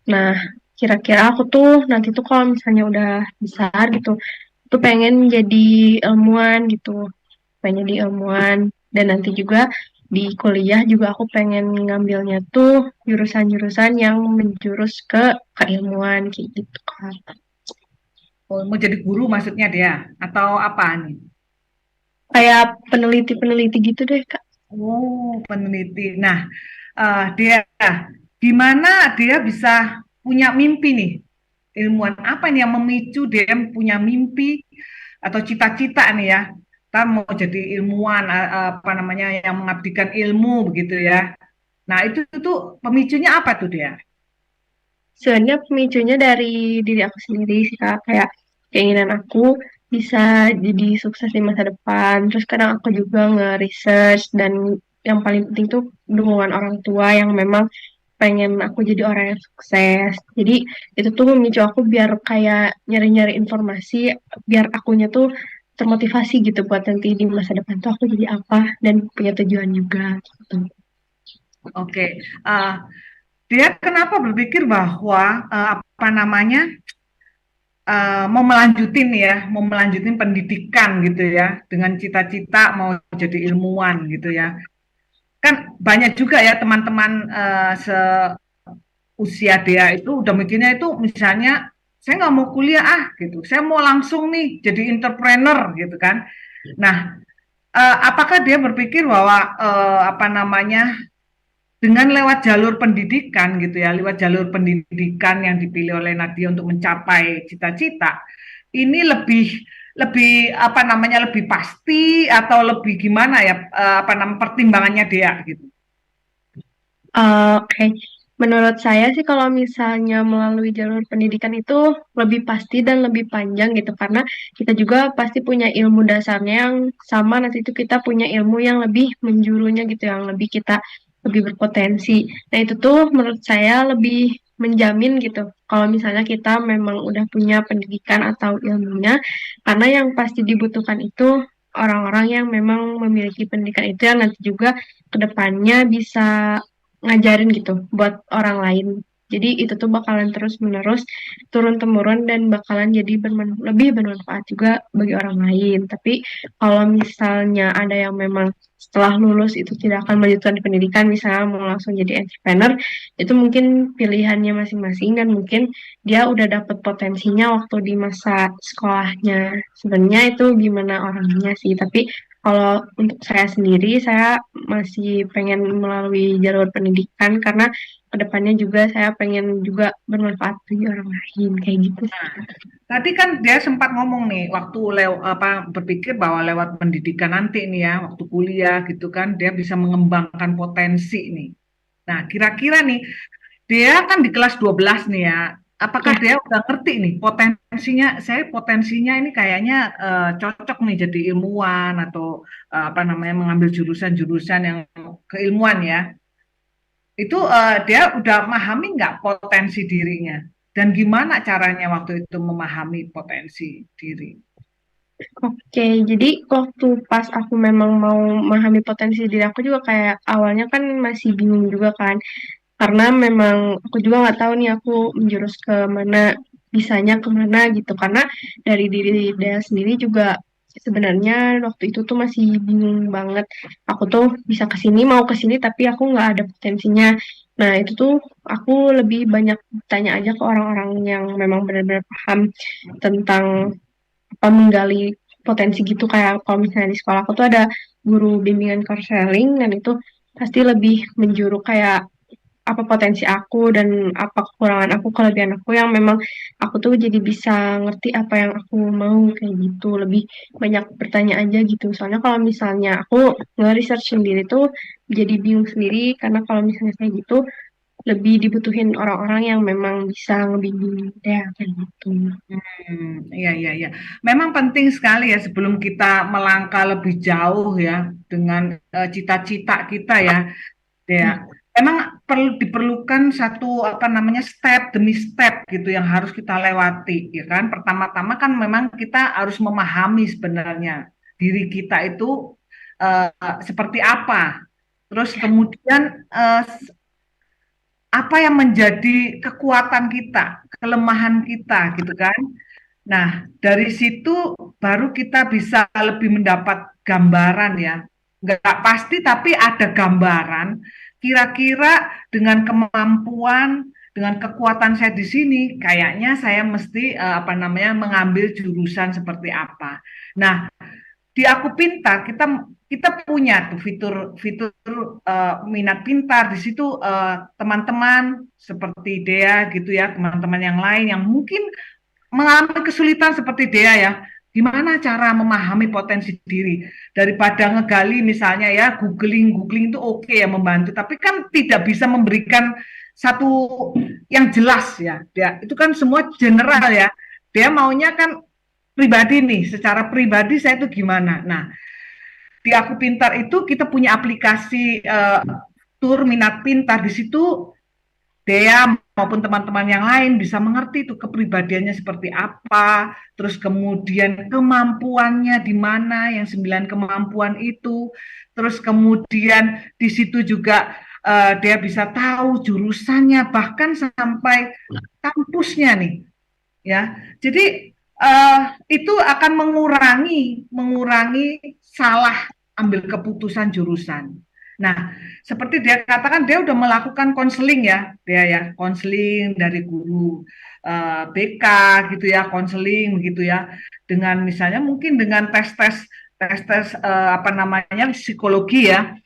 Nah, kira-kira aku tuh nanti tuh kalau misalnya udah besar gitu, tuh pengen jadi ilmuwan gitu, pengen jadi ilmuwan. Dan nanti juga di kuliah juga aku pengen ngambilnya tuh jurusan-jurusan yang menjurus ke keilmuan kayak gitu kan. Oh, mau jadi guru maksudnya dia atau apa nih? Kayak peneliti-peneliti gitu deh, Kak. Oh, peneliti. Nah, dia gimana dia bisa punya mimpi nih? Ilmuwan apa nih yang memicu dia punya mimpi atau cita-cita nih ya? Kita mau jadi ilmuwan, apa namanya, yang mengabdikan ilmu begitu ya. Nah, itu tuh pemicunya apa tuh dia? Sebenarnya pemicunya dari diri aku sendiri sih, Kak. Kayak keinginan aku bisa jadi sukses di masa depan. Terus kadang aku juga nge-research dan yang paling penting tuh dukungan orang tua yang memang pengen aku jadi orang yang sukses. Jadi itu tuh memicu aku biar kayak nyari-nyari informasi, biar akunya tuh termotivasi gitu buat nanti di masa depan tuh aku jadi apa dan punya tujuan juga gitu. Oke, uh, dia kenapa berpikir bahwa apa namanya mau melanjutin pendidikan gitu ya, dengan cita-cita mau jadi ilmuwan gitu ya. Kan banyak juga ya teman-teman seusia dia itu udah mikirnya itu misalnya saya nggak mau kuliah gitu, saya mau langsung nih jadi entrepreneur gitu kan. Nah, apakah dia berpikir bahwa apa namanya dengan lewat jalur pendidikan gitu ya, lewat jalur pendidikan yang dipilih oleh Nadia untuk mencapai cita-cita, ini lebih lebih apa namanya lebih pasti atau lebih gimana ya apa namanya pertimbangannya dia gitu. Oke, menurut saya sih kalau misalnya melalui jalur pendidikan itu lebih pasti dan lebih panjang gitu karena kita juga pasti punya ilmu dasarnya yang sama nanti itu kita punya ilmu yang lebih menjurunya gitu yang lebih kita lebih berpotensi. Nah itu tuh menurut saya lebih menjamin gitu kalau misalnya kita memang udah punya pendidikan atau ilmunya karena yang pasti dibutuhkan itu orang-orang yang memang memiliki pendidikan itu yang nanti juga kedepannya bisa ngajarin gitu buat orang lain. Jadi itu tuh bakalan terus-menerus turun-temurun dan bakalan jadi lebih bermanfaat juga bagi orang lain. Tapi kalau misalnya ada yang memang setelah lulus itu tidak akan melanjutkan di pendidikan, misalnya mau langsung jadi entrepreneur, itu mungkin pilihannya masing-masing dan mungkin dia udah dapet potensinya waktu di masa sekolahnya. Sebenarnya itu gimana orangnya sih, tapi kalau untuk saya sendiri, saya masih pengen melalui jalur pendidikan karena kedepannya juga saya pengen juga bermanfaat bagi orang lain kayak gitu sih. Tadi kan dia sempat ngomong nih waktu apa berpikir bahwa lewat pendidikan nanti nih ya, waktu kuliah gitu kan dia bisa mengembangkan potensi nih. Nah, kira-kira nih dia kan di kelas 12 nih ya. Apakah Ya, dia udah ngerti nih potensinya? Saya potensinya ini kayaknya cocok nih jadi ilmuwan atau apa namanya mengambil jurusan-jurusan yang keilmuan ya. Itu dia udah memahami nggak potensi dirinya? Dan gimana caranya waktu itu memahami potensi diri? oke. Jadi waktu pas aku memang mau memahami potensi diri aku juga kayak awalnya kan masih bingung juga kan. Karena memang aku juga nggak tahu nih aku menjurus ke mana, bisanya kemana gitu. Karena dari diri dia sendiri juga sebenarnya waktu itu tuh masih bingung banget. Aku tuh bisa ke sini, mau ke sini, tapi aku nggak ada potensinya. Nah, itu tuh aku lebih banyak tanya aja ke orang-orang yang memang benar-benar paham tentang apa menggali potensi gitu. Kayak kalau misalnya di sekolah aku tuh ada guru bimbingan counseling dan itu pasti lebih menjuru kayak apa potensi aku dan apa kekurangan aku, kelebihan aku yang memang aku tuh jadi bisa ngerti apa yang aku mau kayak gitu. Lebih banyak bertanya aja gitu. Soalnya kalau misalnya aku nge-research sendiri tuh jadi bingung sendiri karena kalau misalnya kayak gitu lebih dibutuhin orang-orang yang memang bisa ngebimbing ya kayak gitu. Iya, iya, iya. Memang penting sekali ya sebelum kita melangkah lebih jauh ya dengan cita-cita kita ya. Ya, Ya. memang perlu diperlukan satu apa namanya step demi step gitu yang harus kita lewati, ya kan? Pertama-tama kan memang kita harus memahami sebenarnya diri kita itu seperti apa. Terus kemudian apa yang menjadi kekuatan kita, kelemahan kita gitu kan. Nah, dari situ baru kita bisa lebih mendapat gambaran ya. Nggak pasti tapi ada gambaran kira-kira dengan kemampuan, dengan kekuatan saya di sini, kayaknya saya mesti apa namanya mengambil jurusan seperti apa. Nah, di Aku Pintar kita kita punya tuh fitur-fitur minat pintar di situ teman-teman seperti Dea gitu ya, teman-teman yang lain yang mungkin mengalami kesulitan seperti Dea ya, gimana cara memahami potensi diri daripada ngegali misalnya ya googling itu oke ya membantu, tapi kan tidak bisa memberikan satu yang jelas ya, Dea. Itu kan semua general ya. Dia maunya kan pribadi nih, secara pribadi saya itu gimana. Nah, di Aku Pintar itu kita punya aplikasi tur minat pintar di situ Dea maupun teman-teman yang lain bisa mengerti itu kepribadiannya seperti apa, terus kemudian kemampuannya di mana yang 9 kemampuan itu, terus kemudian di situ juga dia bisa tahu jurusannya bahkan sampai kampusnya nih, ya. Jadi itu akan mengurangi salah ambil keputusan jurusan. Nah, seperti dia katakan dia udah melakukan konseling ya, dia ya konseling dari guru BK gitu ya, konseling gitu ya, dengan misalnya mungkin dengan tes-tes apa namanya psikologi ya.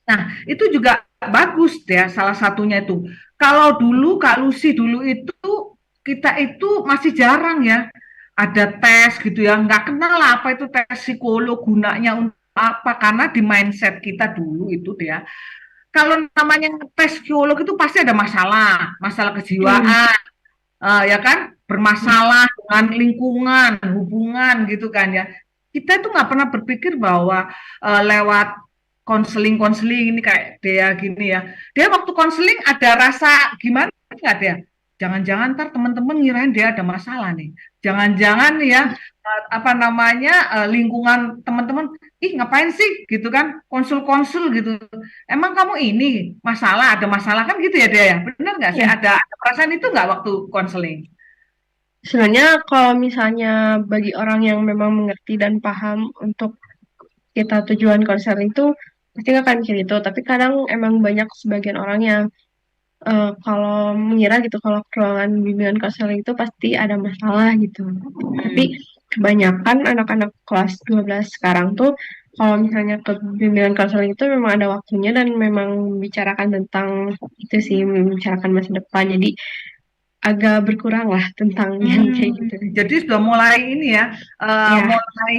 Nah, itu juga bagus ya salah satunya itu. Kalau dulu Kak Lucy dulu itu kita itu masih jarang ya ada tes gitu ya, nggak kenal lah apa itu tes psikolog gunanya untuk apa, karena di mindset kita dulu itu dia kalau namanya tes psikolog itu pasti ada masalah Hmm. kejiwaan, ya kan, bermasalah dengan lingkungan, hubungan gitu kan ya. Kita itu nggak pernah berpikir bahwa lewat konseling-konseling ini kayak dia gini ya. Dia waktu konseling ada rasa gimana nggak dia? Jangan-jangan ntar teman-teman ngirain dia ada masalah nih. Jangan-jangan ya apa namanya lingkungan teman-teman, ih ngapain sih gitu kan konsul-konsul gitu. Emang kamu ini ada masalah kan gitu ya dia ya. Benar nggak sih? Ya, Ada perasaan itu nggak waktu konseling? sebenarnya kalau misalnya bagi orang yang memang mengerti dan paham untuk kita tujuan konser itu pasti nggak akan mikir itu. Tapi kadang emang banyak sebagian orang yang kalau mengira gitu kalau ruangan bimbingan konseling itu pasti ada masalah gitu. Tapi Hmm. kebanyakan anak-anak kelas 12 sekarang tuh kalau misalnya ke bimbingan konseling itu memang ada waktunya dan memang membicarakan tentang itu sih, membicarakan masa depan. Jadi agak berkurang lah tentang yang kayak gitu. Jadi sudah mulai ini ya, Ya, mulai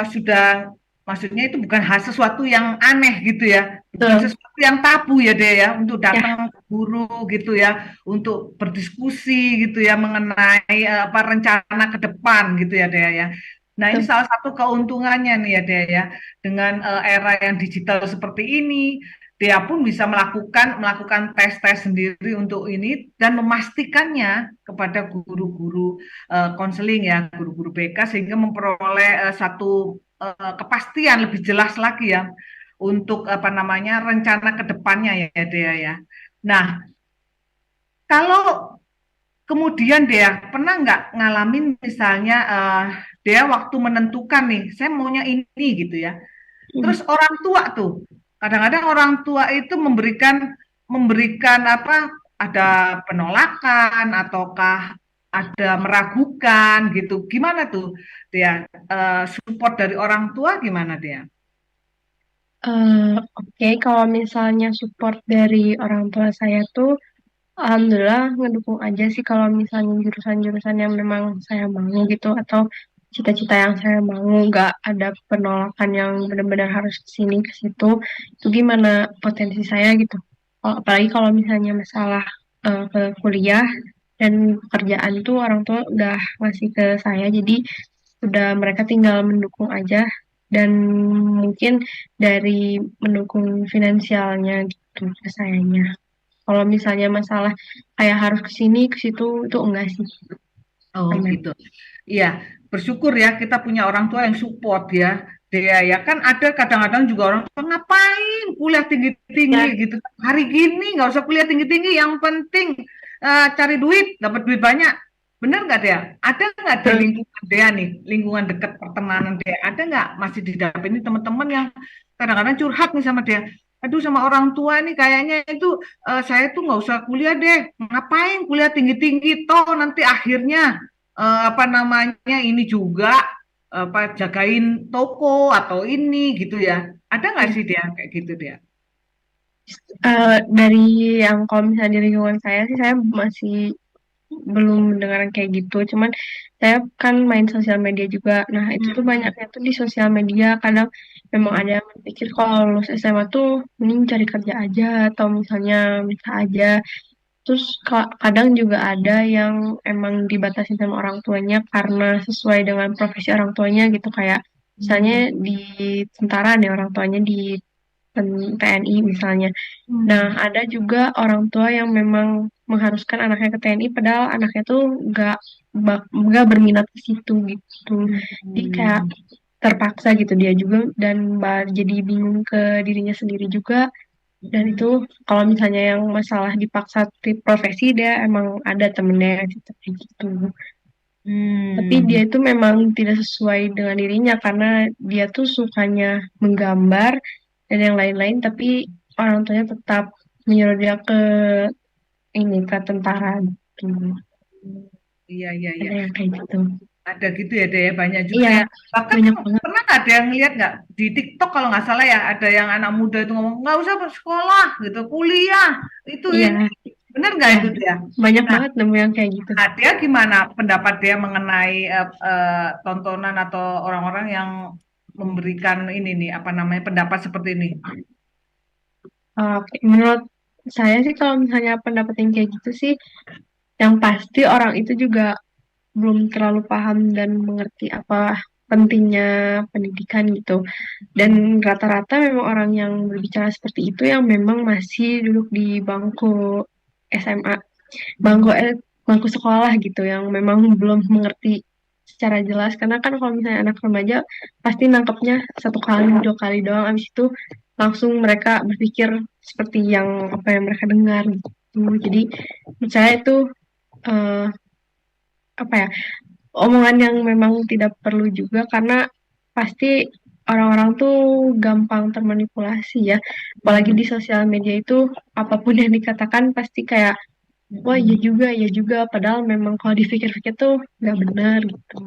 sudah, maksudnya itu bukan hal sesuatu yang aneh gitu ya, bukan betul. sesuatu yang tabu ya deh ya, untuk Ya, datang ke guru gitu ya, untuk berdiskusi gitu ya mengenai apa rencana ke depan gitu ya deh ya. Nah ini betul. salah satu keuntungannya nih ya deh ya, dengan era yang digital seperti ini, dia pun bisa melakukan tes-tes sendiri untuk ini dan memastikannya kepada guru-guru konseling ya, guru-guru BK sehingga memperoleh satu kepastian lebih jelas lagi ya untuk apa namanya rencana ke depannya ya Dea ya. Nah, kalau kemudian Dea pernah nggak ngalamin misalnya Dea waktu menentukan nih, saya maunya ini gitu ya. Hmm. Terus orang tua tuh, kadang-kadang orang tua itu memberikan memberikan apa? Ada penolakan ataukah ada meragukan gitu. Gimana tuh dia support dari orang tua gimana dia? Oke, kalau misalnya support dari orang tua saya tuh alhamdulillah ngedukung aja sih kalau misalnya jurusan-jurusan yang memang saya mau gitu atau cita-cita yang saya mau nggak ada penolakan yang benar-benar harus ke sini ke situ itu gimana potensi saya gitu. Apalagi kalau misalnya masalah ke kuliah dan pekerjaan tuh orang tua udah ngasih ke saya jadi udah mereka tinggal mendukung aja dan mungkin dari mendukung finansialnya gitu ke sayanya. Kalau misalnya masalah kayak harus ke sini ke situ itu enggak sih. Oh Amin. gitu. Iya, bersyukur ya kita punya orang tua yang support ya. Dia ya kan ada kadang-kadang juga orang tua ngapain kuliah tinggi-tinggi Ya, gitu. Hari gini nggak usah kuliah tinggi-tinggi, yang penting cari duit, dapat duit banyak. Bener nggak dia? Ada nggak di betul. lingkungan dia nih, lingkungan dekat pertemanan dia? Ada nggak masih didapet ini teman-teman yang kadang-kadang curhat nih sama dia? Aduh sama orang tua nih kayaknya itu saya tuh nggak usah kuliah deh. Ngapain kuliah tinggi-tinggi toh nanti akhirnya apa namanya ini juga apa jagain toko atau ini gitu ya. Ada nggak Ya. sih dia kayak gitu dia? Dari yang kalau misalnya di lingkungan saya sih, saya masih belum mendengar yang kayak gitu. Cuman saya kan main sosial media juga. Nah, itu tuh Hmm. banyaknya tuh di sosial media. Kadang memang ada yang berpikir kalau lulus SMA tuh mending cari kerja aja atau misalnya bisa aja. Terus kadang juga ada yang emang dibatasi sama orang tuanya karena sesuai dengan profesi orang tuanya gitu. Kayak misalnya Hmm. di tentara nih orang tuanya di TNI misalnya. Nah, Hmm. ada juga orang tua yang memang mengharuskan anaknya ke TNI, padahal anaknya tuh nggak berminat ke situ gitu. Jadi kayak Hmm. terpaksa gitu dia juga dan jadi bingung ke dirinya sendiri juga. Dan Hmm. itu kalau misalnya yang masalah dipaksa di profesi dia emang ada temennya yang cerita kayak gitu. Tapi dia Hmm. itu memang tidak sesuai dengan dirinya karena dia tuh sukanya menggambar dan yang lain-lain, tapi orang tuanya tetap menyuruh dia ke ini ke tentara gitu. Iya, iya, iya. Ada yang kayak gitu. Ada gitu ya, deh, banyak juga Iya, ya. Bahkan banyak banget. pernah nggak ada yang lihat nggak di TikTok kalau nggak salah ya, ada yang anak muda itu ngomong nggak usah sekolah gitu, kuliah itu Iya, ini. Benar nggak iya. itu dia? Banyak Nah, banget nemu yang kayak gitu. dia gimana pendapat dia mengenai tontonan atau orang-orang yang memberikan ini nih apa namanya pendapat seperti ini? Oke, menurut saya sih kalau misalnya pendapat yang kayak gitu sih, yang pasti orang itu juga belum terlalu paham dan mengerti apa pentingnya pendidikan gitu. Dan rata-rata memang orang yang berbicara seperti itu yang memang masih duduk di bangku SMA, bangku Hmm. bangku sekolah gitu, yang memang belum mengerti secara jelas. Karena kan kalau misalnya anak remaja pasti nangkepnya satu kali, dua kali doang, abis itu langsung mereka berpikir seperti yang apa yang mereka dengar gitu. Jadi menurut saya itu eh, apa ya, omongan yang memang tidak perlu juga karena pasti orang-orang tuh gampang termanipulasi ya. Apalagi di Hmm. sosial media itu apapun yang dikatakan pasti kayak wah Hmm. iya juga. Padahal memang kalau dipikir-pikir tuh nggak benar gitu.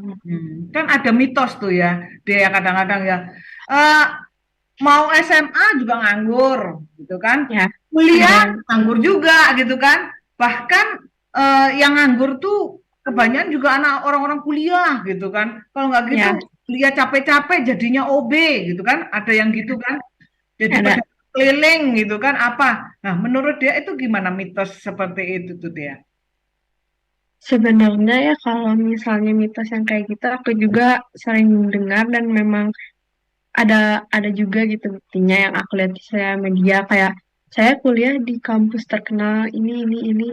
Kan ada mitos tuh ya, dia kadang-kadang ya eh, mau SMA juga nganggur, gitu kan? Ya, ada Kuliah yang nganggur juga, gitu kan? Bahkan yang nganggur tuh kebanyakan juga anak orang-orang kuliah, gitu kan? Kalau nggak gitu, ya kuliah capek-capek jadinya OB, gitu kan? Ada yang gitu kan? Jadi ada. pedagang keliling, gitu kan? Apa? Nah, menurut dia itu gimana mitos seperti itu tuh dia? Sebenarnya ya kalau misalnya mitos yang kayak gitu aku juga sering dengar dan memang ada ada juga gitu buktinya yang aku lihat di sosial media kayak saya kuliah di kampus terkenal ini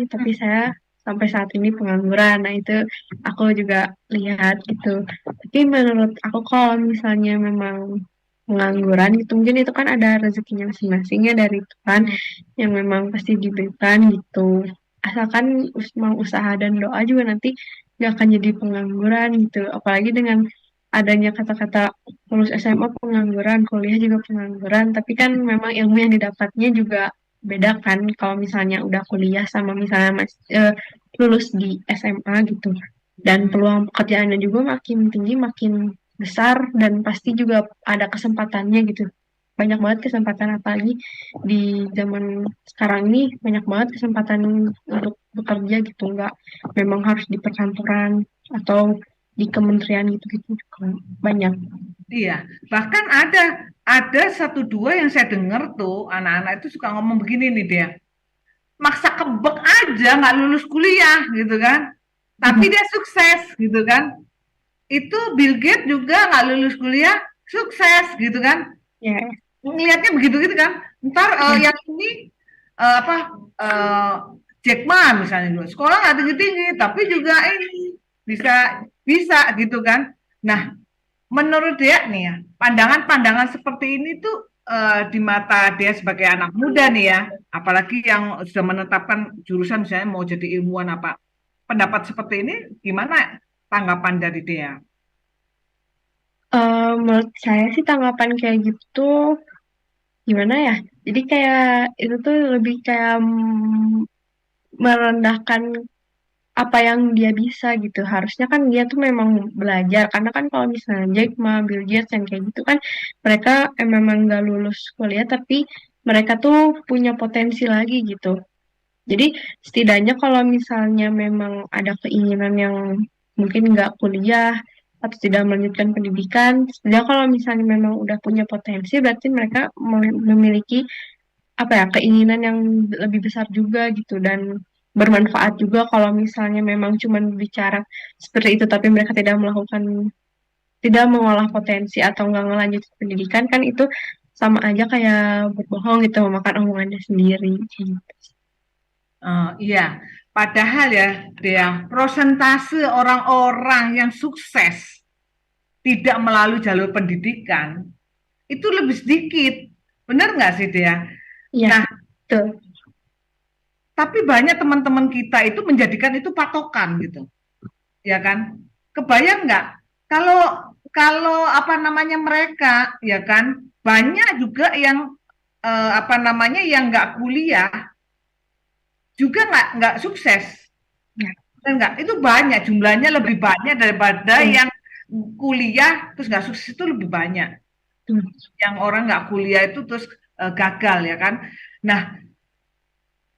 tapi saya sampai saat ini pengangguran. Nah itu aku juga lihat gitu. Tapi menurut aku kalau misalnya memang pengangguran gitu mungkin itu kan ada rezekinya masing-masing ya dari Tuhan Hmm. yang memang pasti diberikan gitu. Asalkan mau usaha dan doa juga nanti gak akan jadi pengangguran gitu. Apalagi dengan adanya kata-kata lulus SMA pengangguran, kuliah juga pengangguran, tapi kan memang ilmu yang didapatnya juga beda kan kalau misalnya udah kuliah sama misalnya lulus di SMA gitu. Dan Hmm. peluang pekerjaannya juga makin tinggi, makin besar dan pasti juga ada kesempatannya gitu. Banyak banget kesempatan apalagi di zaman sekarang ini banyak banget kesempatan untuk bekerja gitu, nggak memang harus di perkantoran atau di kementerian gitu-gitu juga banyak. Iya, bahkan ada satu dua yang saya dengar tuh anak-anak itu suka ngomong begini nih dia, maksa kebek aja nggak lulus kuliah gitu kan, tapi dia sukses gitu kan. Itu Bill Gates juga nggak lulus kuliah sukses gitu kan. Ya, Ngelihatnya begitu gitu kan. Ntar ya, yang ini apa Jack Ma misalnya juga sekolah nggak tinggi-tinggi tapi juga ini bisa bisa gitu kan. Nah, menurut dia nih ya, pandangan-pandangan seperti ini tuh di mata dia sebagai anak muda nih ya, apalagi yang sudah menetapkan jurusan misalnya mau jadi ilmuwan apa, pendapat seperti ini gimana tanggapan dari dia? Menurut saya sih tanggapan kayak gitu gimana ya? Jadi kayak itu tuh lebih kayak merendahkan apa yang dia bisa gitu. Harusnya kan dia tuh memang belajar. Karena kan kalau misalnya Jack Ma, Bill Gates yang kayak gitu kan mereka memang nggak lulus kuliah tapi mereka tuh punya potensi lagi gitu. Jadi setidaknya kalau misalnya memang ada keinginan yang mungkin nggak kuliah atau tidak melanjutkan pendidikan, setidaknya kalau misalnya memang udah punya potensi, berarti mereka memiliki apa ya keinginan yang lebih besar juga gitu dan bermanfaat juga kalau misalnya memang cuma bicara seperti itu tapi mereka tidak mengolah potensi atau nggak ngelanjutin pendidikan kan itu sama aja kayak berbohong gitu memakan omongannya sendiri gitu. Iya, padahal ya dia prosentase orang-orang yang sukses tidak melalui jalur pendidikan itu lebih sedikit, benar nggak sih dia? Iya, Nah, betul. tapi banyak teman-teman kita itu menjadikan itu patokan gitu, ya kan? Kebayang nggak kalau kalau apa namanya mereka, ya kan? Banyak juga yang apa namanya yang nggak kuliah juga nggak sukses, Ya, dan nggak itu banyak jumlahnya lebih banyak daripada betul. yang kuliah terus nggak sukses itu lebih banyak. Betul. Yang orang nggak kuliah itu terus gagal ya kan. Nah,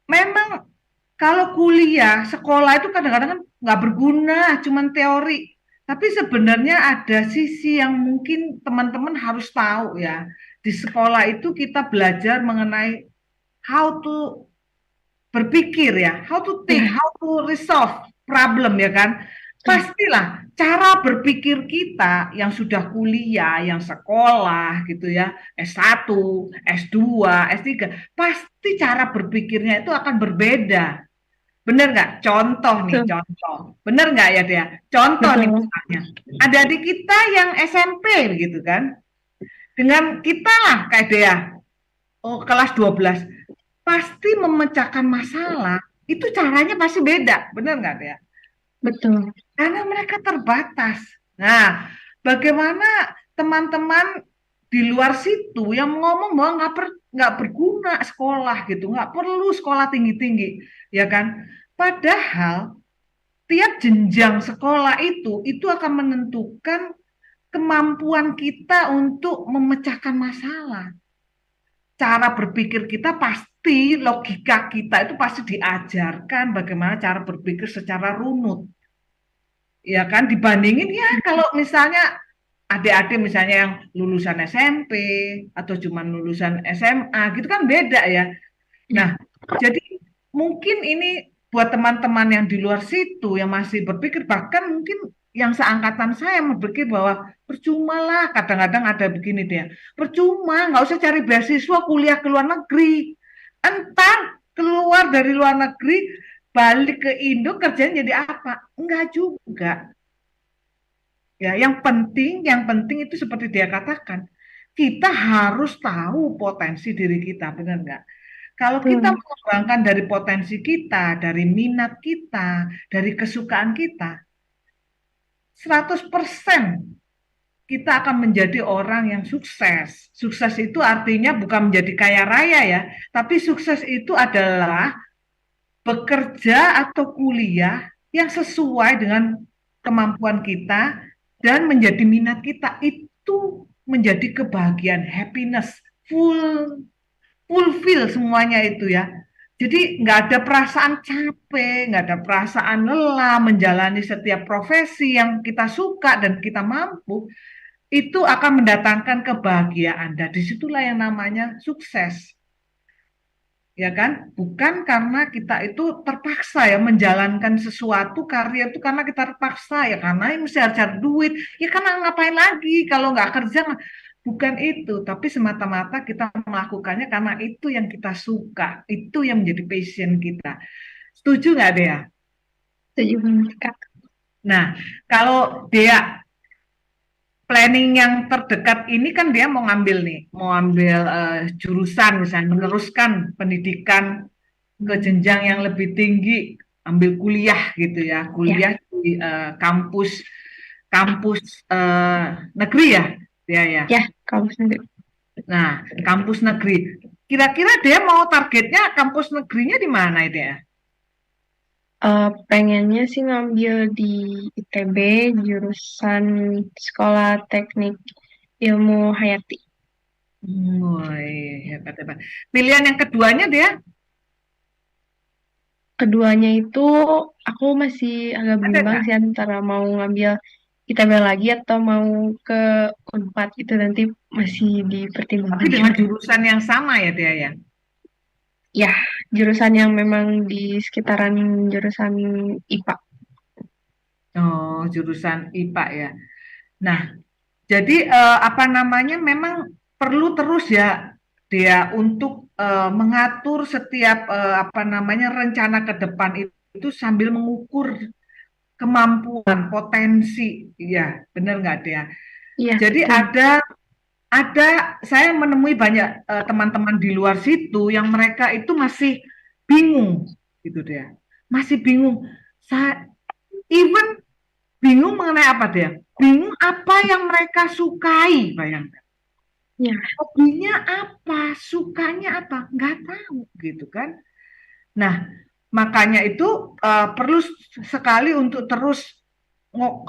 memang kalau kuliah, sekolah itu kadang-kadang kan nggak berguna, cuman teori. Tapi sebenarnya ada sisi yang mungkin teman-teman harus tahu ya. Di sekolah itu kita belajar mengenai how to berpikir ya, how to think, Ya, how to resolve problem ya kan. betul. Pastilah cara berpikir kita yang sudah kuliah, yang sekolah gitu ya, S1, S2, S3, pasti cara berpikirnya itu akan berbeda. Bener nggak? Contoh nih, Betul. contoh. Bener nggak ya dia? Contoh nih Betul. misalnya. Ada di kita yang SMP gitu kan. Dengan kita lah kayak dia. Oh, kelas 12. Pasti memecahkan masalah. Itu caranya pasti beda. Bener nggak dia? Betul. Karena mereka terbatas. Nah, bagaimana teman-teman di luar situ yang ngomong bahwa nggak berguna sekolah gitu, nggak perlu sekolah tinggi-tinggi, ya kan? Padahal tiap jenjang sekolah itu akan menentukan kemampuan kita untuk memecahkan masalah. Cara berpikir kita pasti, logika kita itu pasti diajarkan bagaimana cara berpikir secara runut. Ya kan, dibandingin ya kalau misalnya adik-adik misalnya yang lulusan SMP atau cuma lulusan SMA gitu kan beda ya. Ya, Nah, jadi mungkin ini buat teman-teman yang di luar situ yang masih berpikir, bahkan mungkin yang seangkatan saya berpikir bahwa percuma lah, kadang-kadang ada begini dia, percuma, nggak usah cari beasiswa kuliah ke luar negeri. Entar keluar dari luar negeri, balik ke Indo kerjanya jadi apa? Enggak juga. Ya, yang penting itu seperti dia katakan, kita harus tahu potensi diri kita, benar nggak? Kalau kita betul. mengembangkan dari potensi kita, dari minat kita, dari kesukaan kita, 100% kita akan menjadi orang yang sukses. Sukses itu artinya bukan menjadi kaya raya ya, tapi sukses itu adalah bekerja atau kuliah yang sesuai dengan kemampuan kita dan menjadi minat kita. Itu menjadi kebahagiaan, happiness, fulfill semuanya itu ya. Jadi nggak ada perasaan capek, nggak ada perasaan lelah menjalani setiap profesi yang kita suka dan kita mampu, itu akan mendatangkan kebahagiaan. Dan disitulah yang namanya sukses, ya kan? Bukan karena kita itu terpaksa ya menjalankan sesuatu karya itu karena kita terpaksa ya karena ini mesti harus cari duit, ya karena ngapain lagi kalau nggak kerja, bukan itu, tapi semata-mata kita melakukannya karena itu yang kita suka, itu yang menjadi passion kita. Setuju nggak Dea? Setuju banget, Kak. Nah, kalau dia planning yang terdekat ini kan dia mau ngambil nih, mau ambil jurusan misalnya, meneruskan pendidikan ke jenjang yang lebih tinggi, ambil kuliah gitu ya, Ya, kuliah di kampus kampus negeri ya, dia ya. ya, kampus negeri. Nah, kampus negeri. Kira-kira dia mau targetnya kampus negerinya di mana dia? Pengennya sih ngambil di ITB, jurusan Sekolah Teknik Ilmu Hayati. Woi, hebat hebat. Pilihan yang keduanya dia Keduanya itu aku masih agak ada bimbang nggak? sih antara mau ngambil ITB lagi atau mau ke Unpad itu nanti masih Tapi dipertimbangkan dengan juga. jurusan yang sama ya dia ya. Ya, jurusan yang memang di sekitaran jurusan IPA. Oh, jurusan IPA ya. Nah, jadi apa namanya memang perlu terus ya dia untuk mengatur setiap apa namanya rencana ke depan itu sambil mengukur kemampuan, potensi. Ya, benar nggak dia? Iya, Jadi betul. ada saya menemui banyak teman-teman di luar situ yang mereka itu masih bingung gitu dia. Masih bingung. Saya even bingung mengenai apa dia? Bingung apa yang mereka sukai, bayangkan. Ya, Hobinya apa, sukanya apa, nggak tahu gitu kan. Nah, makanya itu perlu sekali untuk terus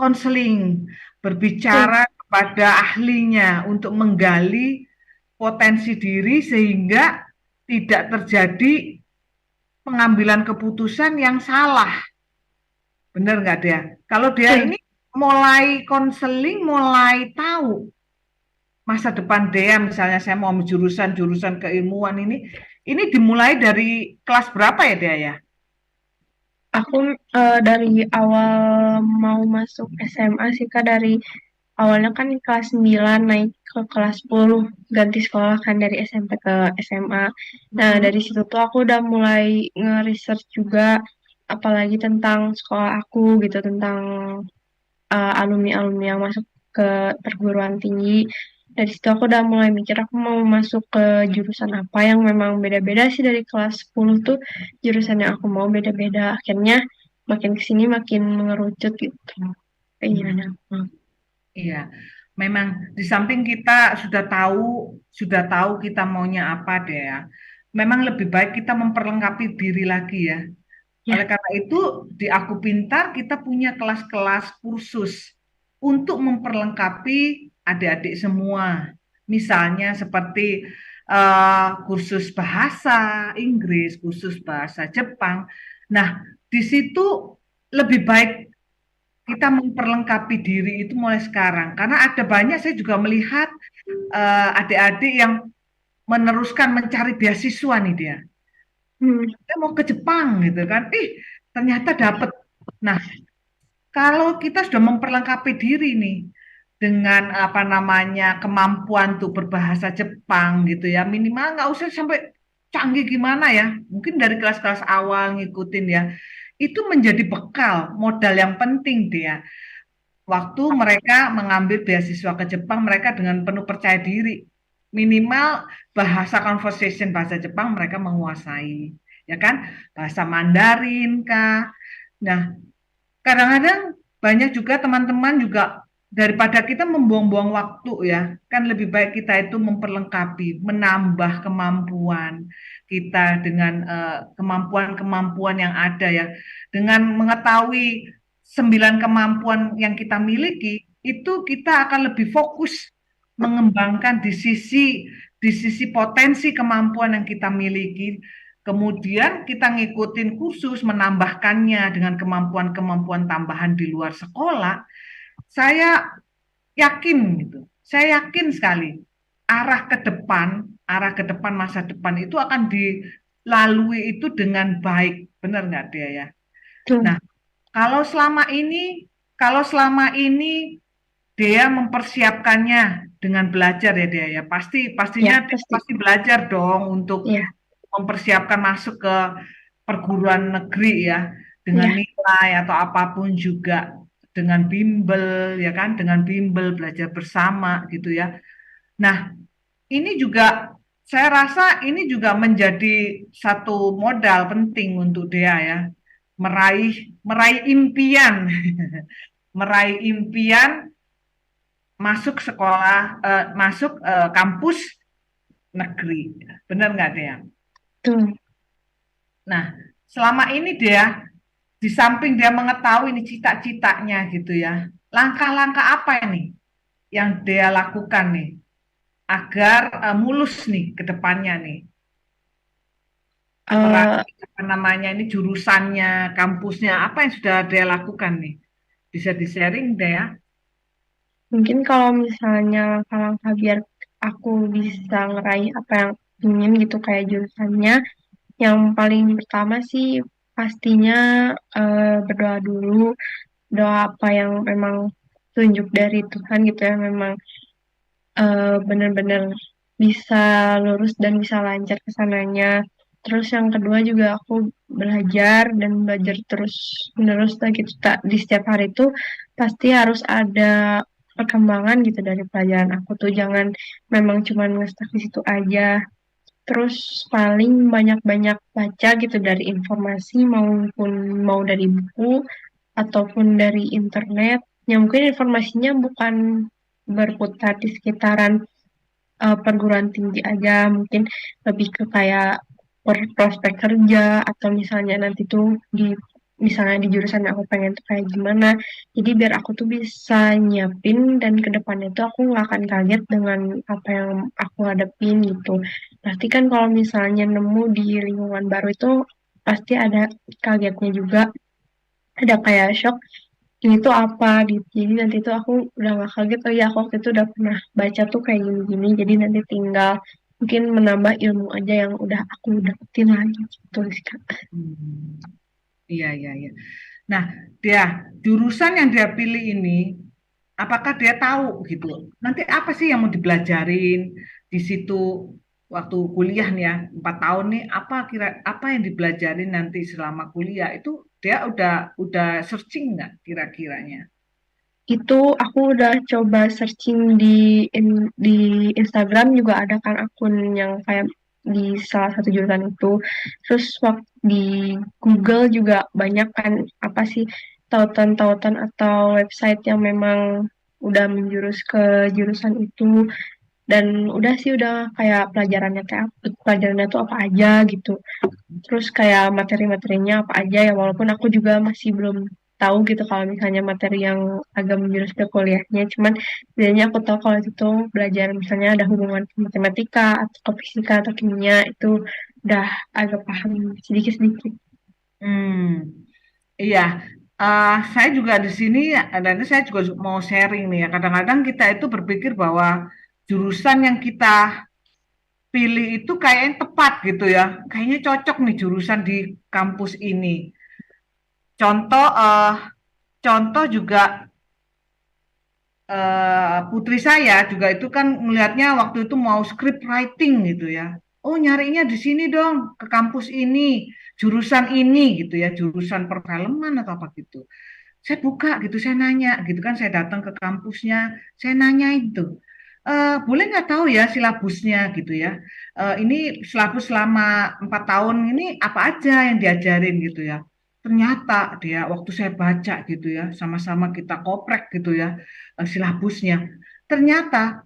konseling, betul. berbicara kepada ahlinya untuk menggali potensi diri sehingga tidak terjadi pengambilan keputusan yang salah. Benar nggak dia? Kalau dia Betul. ini mulai konseling, mulai tahu masa depan dia, misalnya saya mau ambil jurusan-jurusan keilmuan ini dimulai dari kelas berapa ya dia ya? Aku dari awal mau masuk SMA sih Kak, dari awalnya kan kelas 9 naik ke kelas 10 ganti sekolah kan dari SMP ke SMA. Nah, Mm-mm. dari situ tuh aku udah mulai nge-research juga apalagi tentang sekolah aku gitu, tentang alumni-alumni yang masuk ke perguruan tinggi. Dari situ aku udah mulai mikir aku mau masuk ke jurusan apa yang memang beda-beda sih dari kelas 10 tuh jurusan yang aku mau beda-beda. Akhirnya makin kesini makin mengerucut gitu keinginan aku. Iya, memang di samping kita sudah tahu kita maunya apa deh ya. Memang lebih baik kita memperlengkapi diri lagi ya. Ya, Oleh karena itu di Aku Pintar kita punya kelas-kelas kursus untuk memperlengkapi adik-adik semua. Misalnya seperti kursus bahasa Inggris, kursus bahasa Jepang. Nah, di situ lebih baik kita memperlengkapi diri itu mulai sekarang. Karena ada banyak saya juga melihat adik-adik yang meneruskan mencari beasiswa nih dia. hmm, Dia mau ke Jepang gitu kan. Ternyata dapat. Nah, kalau kita sudah memperlengkapi diri nih dengan apa namanya kemampuan tuh berbahasa Jepang gitu ya, minimal nggak usah sampai canggih gimana ya. Mungkin dari kelas-kelas awal ngikutin ya. Itu menjadi bekal, modal yang penting dia. Waktu mereka mengambil beasiswa ke Jepang, mereka dengan penuh percaya diri. Minimal bahasa conversation bahasa Jepang mereka menguasai, ya kan? Bahasa Mandarin kah? Nah, kadang-kadang banyak juga teman-teman juga daripada kita membuang-buang waktu ya, kan lebih baik kita itu memperlengkapi, menambah kemampuan kita dengan kemampuan-kemampuan yang ada ya. Dengan mengetahui 9 kemampuan yang kita miliki, itu kita akan lebih fokus mengembangkan di sisi potensi kemampuan yang kita miliki. Kemudian kita ngikutin kursus, menambahkannya dengan kemampuan-kemampuan tambahan di luar sekolah. Saya yakin gitu. Saya yakin sekali arah ke depan masa depan itu akan dilalui itu dengan baik. Benar nggak dia ya? tuh. Nah, kalau selama ini, kalau selama ini dia mempersiapkannya dengan belajar ya dia ya, pastinya Ya, dia pasti. pasti belajar dong untuk Ya, mempersiapkan masuk ke perguruan negeri ya dengan ya, nilai atau apapun juga. dengan bimbel ya kan, dengan bimbel belajar bersama gitu ya. Nah, ini juga saya rasa ini juga menjadi satu modal penting untuk dia ya, meraih meraih impian, meraih impian masuk sekolah, masuk kampus negeri. Benar nggak dia? Tuh. Nah, selama ini dia di samping dia mengetahui ini cita-citanya gitu ya, langkah-langkah apa ini yang dia lakukan nih agar mulus nih ke depannya nih Eh, meraih apa namanya ini jurusannya, kampusnya, apa yang sudah dia lakukan nih? Bisa di-sharing deh ya. Mungkin kalau misalnya langkah biar aku bisa ngeraih apa yang ingin gitu kayak jurusannya, yang paling pertama sih pastinya berdoa dulu, doa apa yang memang tunjuk dari Tuhan gitu ya, memang benar-benar bisa lurus dan bisa lancar ke sananya. Terus yang kedua juga aku belajar dan belajar terus menerus lah gitu. Di setiap hari itu pasti harus ada perkembangan gitu dari pelajaran aku tuh. Jangan memang cuma ngestak di situ aja. Terus paling banyak-banyak baca gitu dari informasi maupun mau dari buku ataupun dari internet. Yang mungkin informasinya bukan berputar di sekitaran perguruan tinggi aja, mungkin lebih ke kayak prospek kerja atau misalnya nanti tuh di misalnya di jurusan yang aku pengen tuh kayak gimana. Jadi biar aku tuh bisa nyiapin dan ke depannya tuh aku nggak akan kaget dengan apa yang aku hadapin gitu. Pasti kan kalau misalnya nemu di lingkungan baru itu pasti ada kagetnya juga, ada kayak shock ini tuh apa gitu. Jadi nanti tuh aku udah gak kaget, oh ya aku waktu itu udah pernah baca tuh kayak gini-gini. Jadi nanti tinggal mungkin menambah ilmu aja yang udah aku dapetin lagi gitu sih Kak. Hmm, iya, iya, iya. Nah, dia jurusan yang dia pilih ini, apakah dia tahu gitu? Nanti apa sih yang mau dipelajarin di situ waktu kuliah nih ya, 4 tahun nih, apa yang dipelajarin nanti selama kuliah itu dia udah searching nggak kira-kiranya? Itu aku udah coba searching di Instagram juga ada kan akun yang kayak di salah satu jurusan itu. Terus waktu di Google juga banyak kan apa sih tautan-tautan atau website yang memang udah menjurus ke jurusan itu. Dan udah sih udah kayak pelajarannya tuh apa aja gitu, terus kayak materi-materinya apa aja ya, walaupun aku juga masih belum tahu gitu kalau misalnya materi yang agak menjurus ke kuliahnya, cuman biasanya aku tahu kalau itu belajar misalnya ada hubungan ke matematika atau ke fisika atau kimia itu udah agak paham sedikit-sedikit. Hmm, iya. Saya juga di sini dan ini saya juga mau sharing nih ya. Kadang-kadang kita itu berpikir bahwa jurusan yang kita pilih itu kayaknya tepat gitu ya. Kayaknya cocok nih jurusan di kampus ini. Contoh contoh juga putri saya juga itu kan melihatnya waktu itu mau script writing gitu ya. Oh, nyarinya di sini dong, ke kampus ini, jurusan ini gitu ya, jurusan perfilman atau apa gitu. Saya buka gitu, saya nanya gitu kan, saya datang ke kampusnya, saya nanya itu, boleh nggak tahu ya silabusnya gitu ya. Ini silabus selama 4 tahun ini apa aja yang diajarin gitu ya. Ternyata dia waktu saya baca gitu ya, sama-sama kita koprek gitu ya silabusnya. Ternyata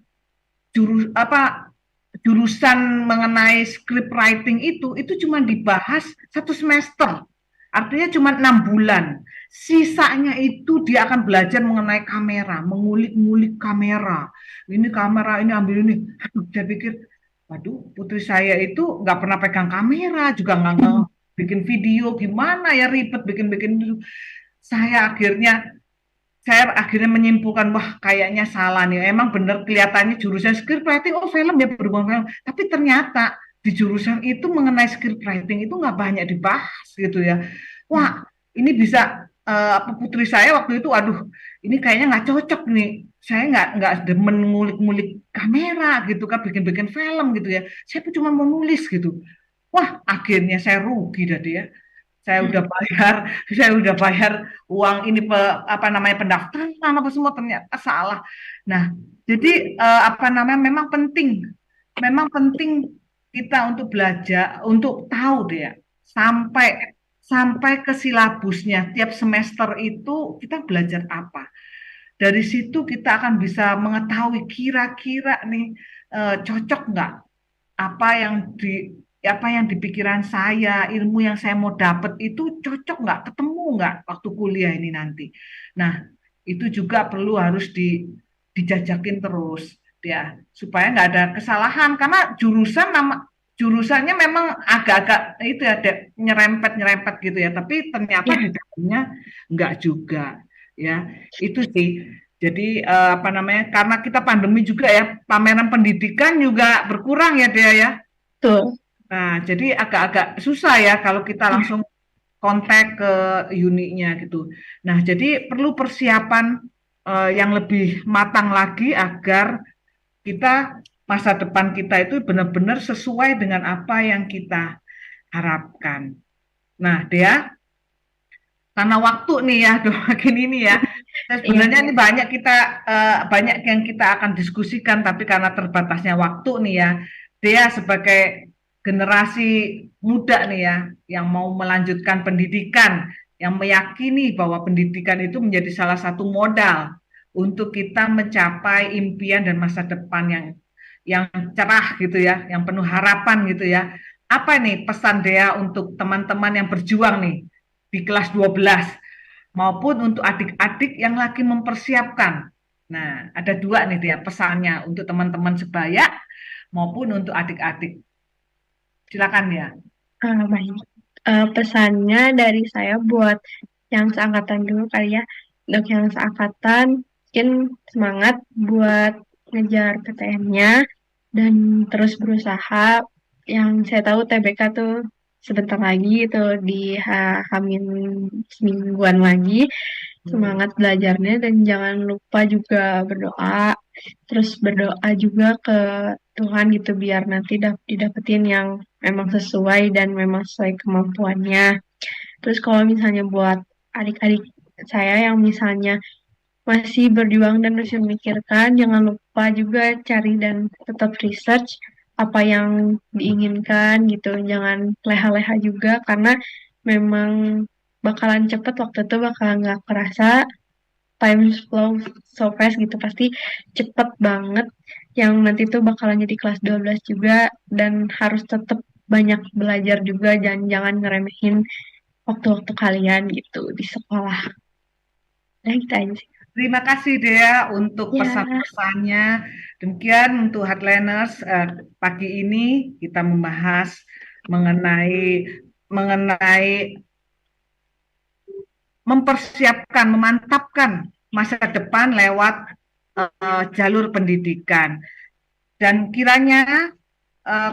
jurusan mengenai script writing itu cuma dibahas 1 semester. Artinya cuma 6 bulan. Sisanya itu dia akan belajar mengenai kamera, mengulik-ngulik kamera. Ini kamera, ini ambil ini. Aduh, saya pikir, waduh, putri saya itu nggak pernah pegang kamera, juga nggak bikin video, gimana ya ribet bikin-bikin itu. Saya akhirnya menyimpulkan, wah kayaknya salah nih. Emang bener kelihatannya jurusan script writing, oh film ya berhubungan film. Tapi ternyata di jurusan itu mengenai script writing itu nggak banyak dibahas gitu ya. Wah, ini bisa apa putri saya waktu itu, aduh, ini kayaknya nggak cocok nih. Saya nggak demen ngulik-ngulik kamera gitu kan, bikin-bikin film gitu ya. Saya pun cuma mau nulis gitu. Wah, akhirnya saya rugi dah dia. Saya udah bayar, saya udah bayar uang ini apa namanya pendaftaran apa semua ternyata salah. Nah, jadi apa namanya memang penting kita untuk belajar, untuk tahu deh ya, sampai sampai ke silabusnya tiap semester itu kita belajar apa. Dari situ kita akan bisa mengetahui kira-kira nih cocok nggak apa yang di pikiran saya, ilmu yang saya mau dapat itu cocok nggak, ketemu nggak waktu kuliah ini nanti. Nah, itu juga perlu harus dijajakin terus ya, supaya nggak ada kesalahan karena jurusannya memang agak-agak itu ya nyerempet-nyerempet gitu ya, tapi ternyata Ya, di dalamnya nggak juga ya. Itu sih. Jadi apa namanya? Karena kita pandemi juga ya, pameran pendidikan juga berkurang ya dia ya. betul. Nah, jadi agak-agak susah ya kalau kita Ya, langsung kontak ke unitnya gitu. Nah, jadi perlu persiapan yang lebih matang lagi agar kita masa depan kita itu benar-benar sesuai dengan apa yang kita harapkan. Nah, Dea, karena waktu nih ya, makin ini ya. Nah, iya, sebenarnya ini banyak yang kita akan diskusikan, tapi karena terbatasnya waktu nih ya, dia sebagai generasi muda nih ya, yang mau melanjutkan pendidikan, yang meyakini bahwa pendidikan itu menjadi salah satu modal untuk kita mencapai impian dan masa depan yang cerah gitu ya, yang penuh harapan gitu ya. Apa nih pesan Dea untuk teman-teman yang berjuang nih di kelas 12 maupun untuk adik-adik yang lagi mempersiapkan. Nah, ada dua nih dia pesannya untuk teman-teman sebaya maupun untuk adik-adik. Silakan ya. baik. Pesannya dari saya buat yang seangkatan dulu kali ya. Untuk yang seangkatan, mungkin semangat buat ngejar PTN-nya dan terus berusaha. Yang saya tahu TBK tuh sebentar lagi tuh di Hamin semingguan lagi. Hmm. Semangat belajarnya dan jangan lupa juga berdoa. Terus berdoa juga ke Tuhan gitu biar nanti didapetin yang memang sesuai dan memang sesuai kemampuannya. Terus kalau misalnya buat adik-adik saya yang misalnya masih berjuang dan masih memikirkan, jangan lupa juga cari dan tetap research apa yang diinginkan gitu. Jangan leha-leha juga karena memang bakalan cepet waktu itu bakalan nggak kerasa time flow so fast gitu pasti cepet banget yang nanti tuh bakalan jadi kelas 12 juga dan harus tetap banyak belajar juga dan jangan ngeremehin waktu-waktu kalian gitu di sekolah. Nah, gitu aja sih. Terima kasih Dea untuk Ya, pesan-pesannya. Demikian untuk Heartliners pagi ini kita membahas mengenai mengenai mempersiapkan, memantapkan masa depan lewat jalur pendidikan. Dan kiranya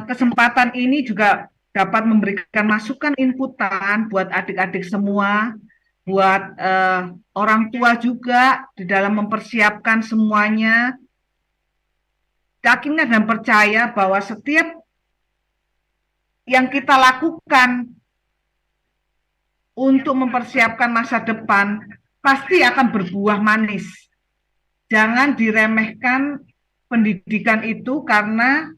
kesempatan ini juga dapat memberikan masukan inputan buat adik-adik semua, buat orang tua juga di dalam mempersiapkan semuanya. Yakinlah dan percaya bahwa setiap yang kita lakukan untuk mempersiapkan masa depan pasti akan berbuah manis. Jangan diremehkan pendidikan itu karena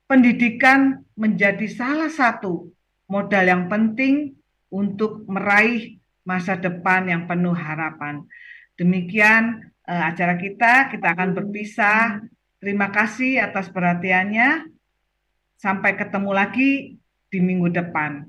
pendidikan menjadi salah satu modal yang penting untuk meraih masa depan yang penuh harapan. Demikian acara kita akan berpisah. Terima kasih atas perhatiannya. Sampai ketemu lagi di minggu depan.